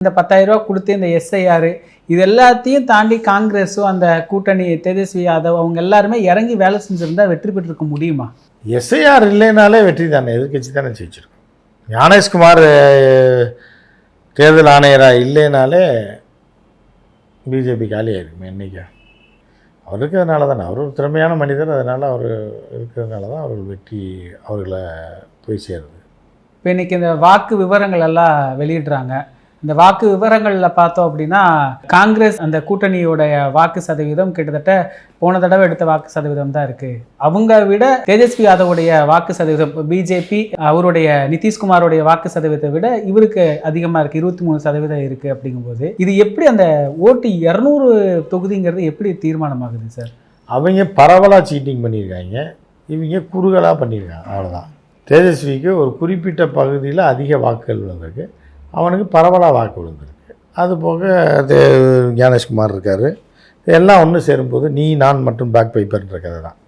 இந்த 10,000 ரூபா கொடுத்து இந்த எஸ்ஐஆர் இது எல்லாத்தையும் தாண்டி காங்கிரஸும் அந்த கூட்டணி தேஜஸ்வி யாதவ் அவங்க எல்லாருமே இறங்கி வேலை செஞ்சுருந்தா வெற்றி பெற்றிருக்க முடியுமா? எஸ்ஐஆர் இல்லைனாலே வெற்றி தானே, எதிர்கட்சி தானே ஜெயிச்சிருக்கும். ஞானேஷ்குமார் தேர்தல் ஆணையராக இல்லைனாலே பிஜேபி காலி ஆயிருக்குமே என்றைக்கா. அவர் இருக்கிறதுனால தானே, அவர் ஒரு திறமையான மனிதர், அதனால் அவர் இருக்கிறதுனால தான் அவர்கள் வெற்றி அவர்களை போய் சேருது. இப்போ இன்றைக்கி இந்த வாக்கு விவரங்கள் எல்லாம் வெளியிடுறாங்க. இந்த வாக்கு விவரங்களில் பார்த்தோம் அப்படின்னா காங்கிரஸ் அந்த கூட்டணியோடைய வாக்கு சதவீதம் கிட்டத்தட்ட போன தடவை எடுத்த வாக்கு சதவீதம் தான் இருக்குது. அவங்க விட தேஜஸ்வி யாதவுடைய வாக்கு சதவீதம், பிஜேபி அவருடைய நிதிஷ்குமாரோடைய வாக்கு சதவீதத்தை விட இவருக்கு அதிகமாக இருக்குது, 23% இருக்குது. அப்படிங்கும்போது இது எப்படி அந்த ஓட்டு 200 தொகுதிங்கிறது எப்படி தீர்மானமாகுது சார்? அவங்க பரவலாக சீட்டிங் பண்ணியிருக்காங்க, இவங்க குறுகலாக பண்ணியிருக்காங்க, அவ்வளோதான். தேஜஸ்விக்கு ஒரு குறிப்பிட்ட பகுதியில் அதிக வாக்குகள் விழுந்திருக்கு, அவனுக்கு பரவலாக வாக்கு விழுந்திருக்கு. அதுபோக ஞானேஷ்குமார் இருக்கார். எல்லாம் ஒன்று சேரும்போது நீ நான் மட்டும் பேக் பைப்பர்ன்ற கதை தான்.